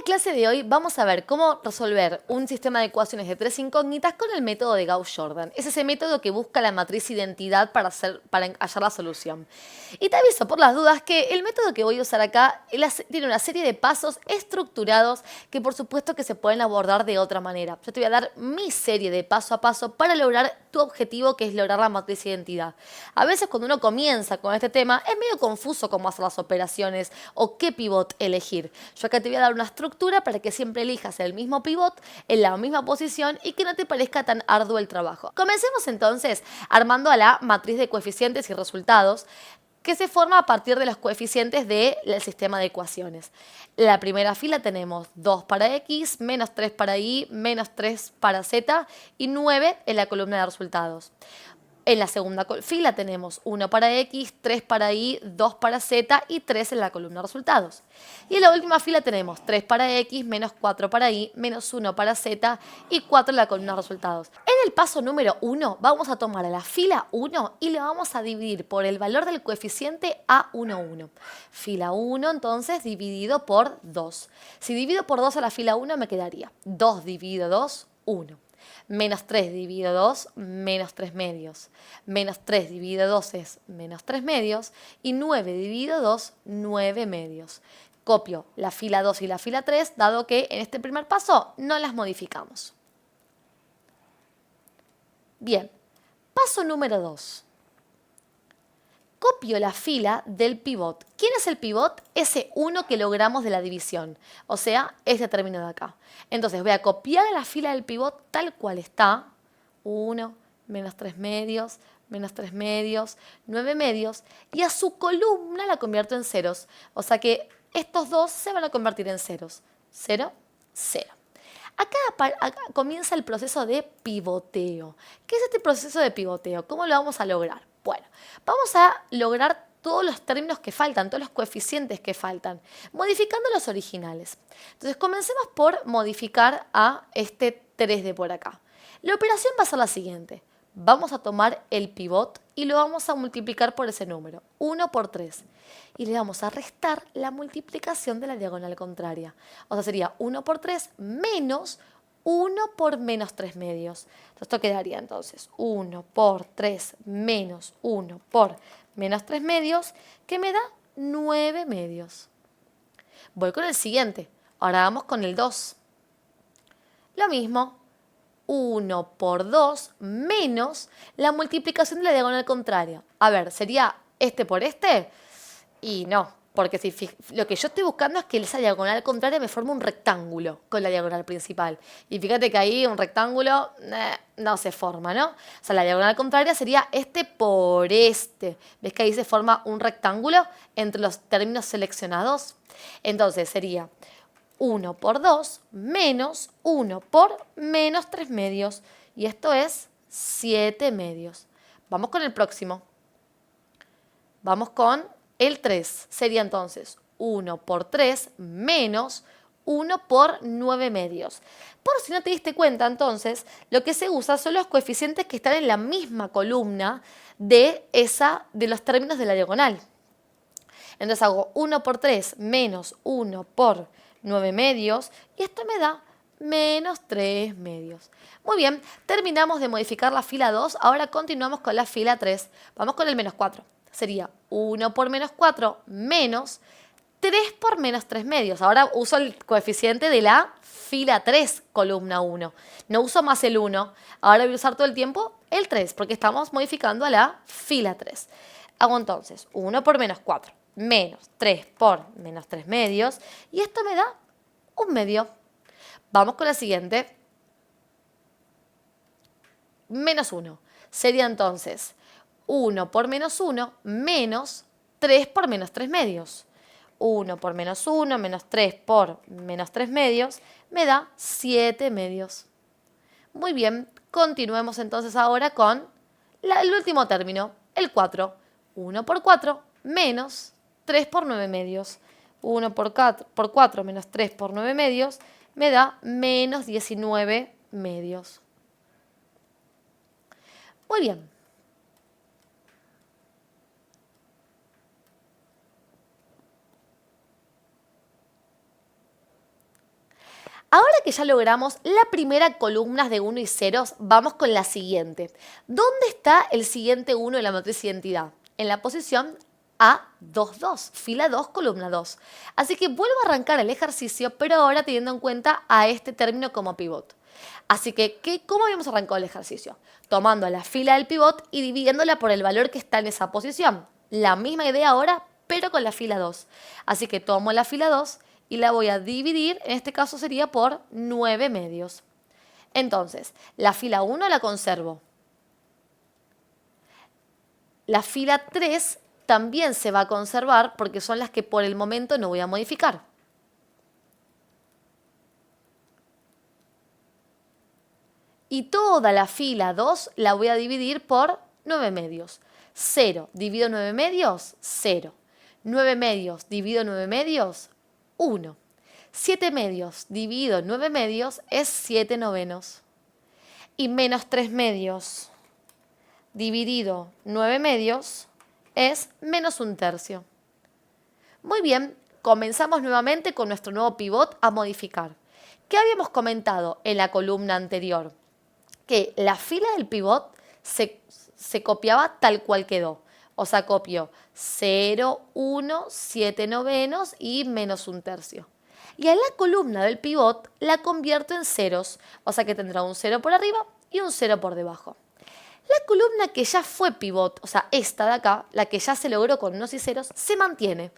la clase de hoy vamos a ver cómo resolver un sistema de ecuaciones de tres incógnitas con el método de Gauss-Jordan. Es ese método que busca la matriz identidad para hallar la solución. Y te aviso por las dudas que el método que voy a usar acá tiene una serie de pasos estructurados que por supuesto que se pueden abordar de otra manera. Yo te voy a dar mi serie de paso a paso para lograr tu objetivo, que es lograr la matriz identidad. A veces cuando uno comienza con este tema es medio confuso cómo hacer las operaciones o qué pivot elegir. Yo acá te voy a dar una estructura para que siempre elijas el mismo pivot en la misma posición y que no te parezca tan arduo el trabajo. Comencemos entonces armando a la matriz de coeficientes y resultados que se forma a partir de los coeficientes del sistema de ecuaciones. En la primera fila tenemos 2 para x, menos 3 para y, menos 3 para z y 9 en la columna de resultados. En la segunda fila tenemos 1 para x, 3 para y, 2 para z y 3 en la columna de resultados. Y en la última fila tenemos 3 para x, menos 4 para y, menos 1 para z y 4 en la columna de resultados. En el paso número 1 vamos a tomar a la fila 1 y le vamos a dividir por el valor del coeficiente A11. Fila 1 entonces dividido por 2. Si divido por 2 a la fila 1 me quedaría 2 dividido 2, 1. Menos 3 dividido 2, menos 3 medios. Menos 3 dividido 2 es menos 3 medios. Y 9 dividido 2, 9 medios. Copio la fila 2 y la fila 3, dado que en este primer paso no las modificamos. Bien, paso número 2. Copio la fila del pivot. ¿Quién es el pivot? Ese 1 que logramos de la división, o sea, este término de acá. Entonces voy a copiar la fila del pivot tal cual está. 1, menos 3 medios, menos 3 medios, 9 medios, y a su columna la convierto en ceros. O sea que estos dos se van a convertir en ceros. 0, 0. Acá comienza el proceso de pivoteo. ¿Qué es este proceso de pivoteo? ¿Cómo lo vamos a lograr? Bueno, vamos a lograr todos los términos que faltan, todos los coeficientes que faltan, modificando los originales. Entonces, comencemos por modificar a este 3 de por acá. La operación va a ser la siguiente. Vamos a tomar el pivot y lo vamos a multiplicar por ese número, 1 por 3. Y le vamos a restar la multiplicación de la diagonal contraria. O sea, sería 1 por 3 menos 1 por menos 3 medios. Entonces, esto quedaría entonces 1 por 3 menos 1 por menos 3 medios, que me da 9 medios. Voy con el siguiente. Ahora vamos con el 2. Lo mismo. 1 por 2 menos la multiplicación de la diagonal contraria. A ver, ¿sería este por este? Y no, porque lo que yo estoy buscando es que esa diagonal contraria me forme un rectángulo con la diagonal principal. Y fíjate que ahí un rectángulo no se forma, ¿no? O sea, la diagonal contraria sería este por este. ¿Ves que ahí se forma un rectángulo entre los términos seleccionados? Entonces sería 1 por 2 menos 1 por menos 3 medios. Y esto es 7 medios. Vamos con el próximo. Vamos con el 3. Sería entonces 1 por 3 menos 1 por 9 medios. Por si no te diste cuenta, entonces, lo que se usa son los coeficientes que están en la misma columna de los términos de la diagonal. Entonces hago 1 por 3 menos 1 por 9 medios y esto me da menos 3 medios. Muy bien, terminamos de modificar la fila 2, ahora continuamos con la fila 3. Vamos con el menos 4. Sería 1 por menos 4 menos 3 por menos 3 medios. Ahora uso el coeficiente de la fila 3, columna 1. No uso más el 1. Ahora voy a usar todo el tiempo el 3, porque estamos modificando a la fila 3. Hago entonces 1 por menos 4 menos 3 por menos 3 medios. Y esto me da un medio. Vamos con la siguiente. Menos 1. Sería entonces 1 por menos 1 menos 3 por menos 3 medios. 1 por menos 1 menos 3 por menos 3 medios me da 7 medios. Muy bien, continuemos entonces ahora con el último término, el 4. 1 por 4 menos 3 por 9 medios. 1 por 4 menos 3 por 9 medios me da menos 19 medios. Muy bien. Ahora que ya logramos la primera columna de 1 y ceros, vamos con la siguiente. ¿Dónde está el siguiente 1 de la matriz identidad? En la posición A22, fila 2, columna 2. Así que vuelvo a arrancar el ejercicio, pero ahora teniendo en cuenta a este término como pivot. Así que, ¿cómo habíamos arrancado el ejercicio? Tomando la fila del pivot y dividiéndola por el valor que está en esa posición. La misma idea ahora, pero con la fila 2. Así que tomo la fila 2 y la voy a dividir, en este caso sería por 9 medios. Entonces, la fila 1 la conservo. La fila 3 también se va a conservar porque son las que por el momento no voy a modificar. Y toda la fila 2 la voy a dividir por 9 medios. 0 dividido 9 medios, 0. 9 medios dividido 9 medios, 1. 7 medios dividido 9 medios es 7 novenos. Y menos 3 medios dividido 9 medios es menos 1/3. Muy bien, comenzamos nuevamente con nuestro nuevo pivot a modificar. ¿Qué habíamos comentado en la columna anterior? Que la fila del pivot se copiaba tal cual quedó. O sea, copio 0, 1, 7 novenos y menos 1/3. Y a la columna del pivot la convierto en ceros, o sea que tendrá un 0 por arriba y un 0 por debajo. La columna que ya fue pivot, o sea, esta de acá, la que ya se logró con unos y ceros, se mantiene.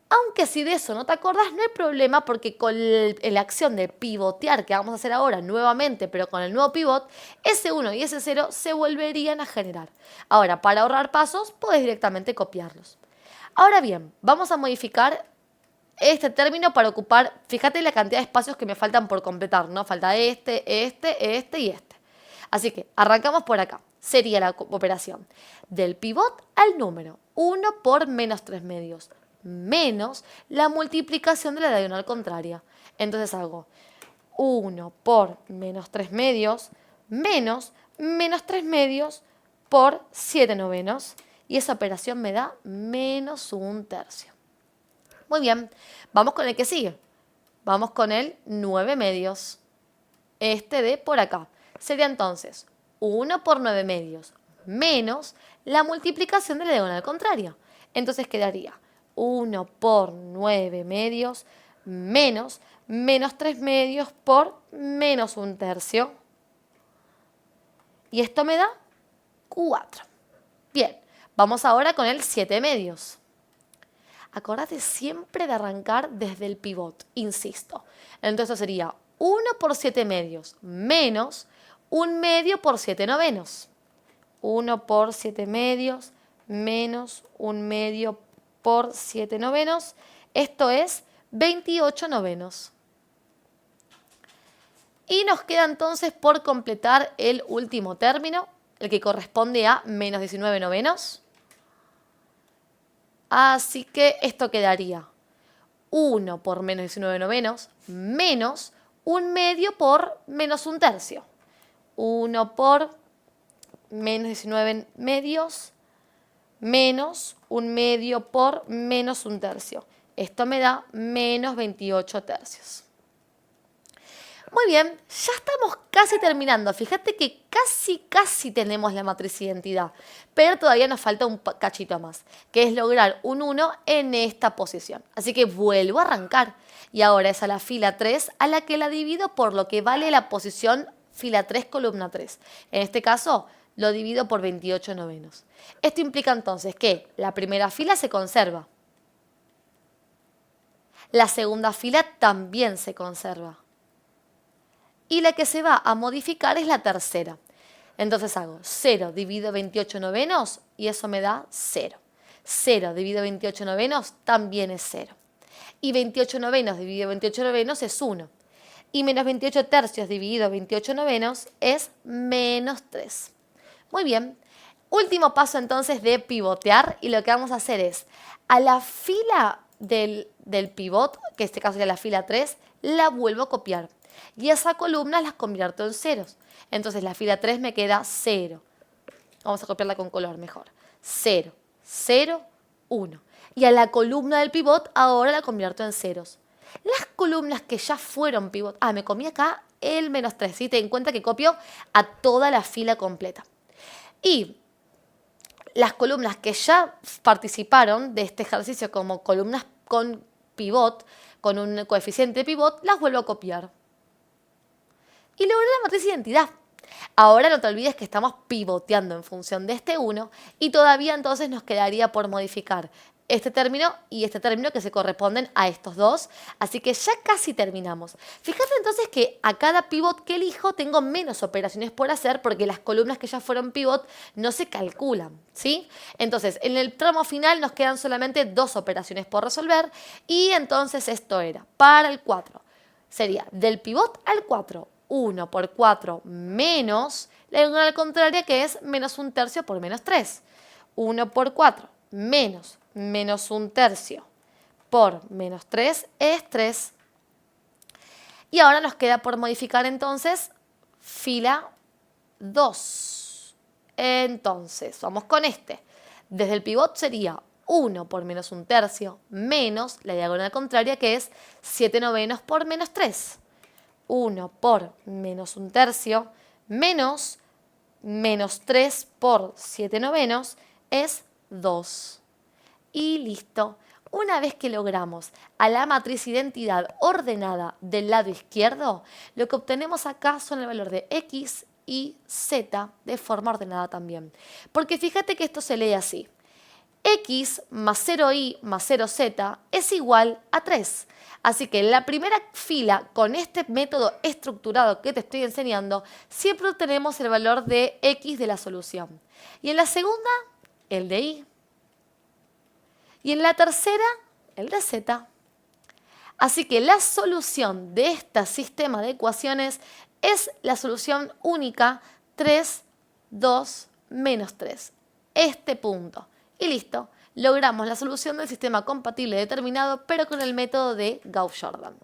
Aunque si de eso no te acordás, no hay problema porque con la acción de pivotear que vamos a hacer ahora nuevamente, pero con el nuevo pivot, ese 1 y ese 0 se volverían a generar. Ahora, para ahorrar pasos, puedes directamente copiarlos. Ahora bien, vamos a modificar este término para ocupar, fíjate la cantidad de espacios que me faltan por completar, ¿no? Falta este y este. Así que arrancamos por acá. Sería la operación del pivot al número 1 por menos 3 medios menos la multiplicación de la diagonal contraria. Entonces hago 1 por menos 3 medios menos menos 3 medios por 7 novenos. Y esa operación me da menos 1/3. Muy bien, vamos con el que sigue. Vamos con el 9 medios. Este de por acá. Sería entonces 1 por 9 medios menos la multiplicación de la diagonal contraria. Entonces quedaría 1 por 9 medios menos menos 3 medios por menos 1/3. Y esto me da 4. Bien, vamos ahora con el 7 medios. Acordate siempre de arrancar desde el pivot, insisto. Entonces sería 1 por 7 medios menos 1 medio por 7 novenos. 1 por 7 medios menos 1 medio por 7 novenos. Esto es 28 novenos. Y nos queda entonces por completar el último término, el que corresponde a menos 19 novenos. Así que esto quedaría 1 por menos 19 novenos menos 1 medio por menos 1/3. 1 por menos 19 medios menos 1 medio por menos 1/3. Esto me da menos 28 tercios. Muy bien, ya estamos casi terminando. Fíjate que casi tenemos la matriz identidad, pero todavía nos falta un cachito más, que es lograr un 1 en esta posición. Así que vuelvo a arrancar. Y ahora es a la fila 3 a la que la divido por lo que vale la posición fila 3, columna 3. En este caso, lo divido por 28 novenos. Esto implica entonces que la primera fila se conserva. La segunda fila también se conserva. Y la que se va a modificar es la tercera. Entonces hago 0 dividido 28 novenos y eso me da 0. 0 dividido 28 novenos también es 0. Y 28 novenos dividido 28 novenos es 1. Y menos 28 tercios dividido 28 novenos es menos 3. Muy bien. Último paso entonces de pivotear y lo que vamos a hacer es a la fila del pivot, que en este caso sería la fila 3, la vuelvo a copiar. Y esa columna las convierto en ceros. Entonces la fila 3 me queda 0. Vamos a copiarla con color mejor. 0, 0, 1. Y a la columna del pivot ahora la convierto en ceros. Las columnas que ya fueron pivot. Me comí acá el -3, ¿sí? Ten en cuenta que copio a toda la fila completa. Y las columnas que ya participaron de este ejercicio como columnas con pivot, con un coeficiente de pivot, las vuelvo a copiar. Y logré la matriz de identidad. Ahora no te olvides que estamos pivoteando en función de este 1 y todavía entonces nos quedaría por modificar este término y este término que se corresponden a estos dos. Así que ya casi terminamos. Fíjate entonces que a cada pivot que elijo tengo menos operaciones por hacer porque las columnas que ya fueron pivot no se calculan, ¿sí? Entonces, en el tramo final nos quedan solamente 2 operaciones por resolver y entonces esto era para el 4. Sería del pivot al 4. 1 por 4 menos la diagonal contraria que es -1/3 por -3. 1 por 4 menos -1/3 por -3 es 3. Y ahora nos queda por modificar entonces fila 2. Entonces, vamos con este. Desde el pivot sería 1 por -1/3 menos la diagonal contraria que es 7/9 por -3. 1 por -1/3 menos -3 por 7/9 es 2. Y listo. Una vez que logramos a la matriz identidad ordenada del lado izquierdo, lo que obtenemos acá son el valor de x y z de forma ordenada también. Porque fíjate que esto se lee así. X más 0y más 0z es igual a 3. Así que en la primera fila, con este método estructurado que te estoy enseñando, siempre obtenemos el valor de x de la solución. Y en la segunda, el de y. Y en la tercera, el de z. Así que la solución de este sistema de ecuaciones es la solución única 3, 2, menos 3. Este punto. Y listo, logramos la solución del sistema compatible determinado, pero con el método de Gauss-Jordan.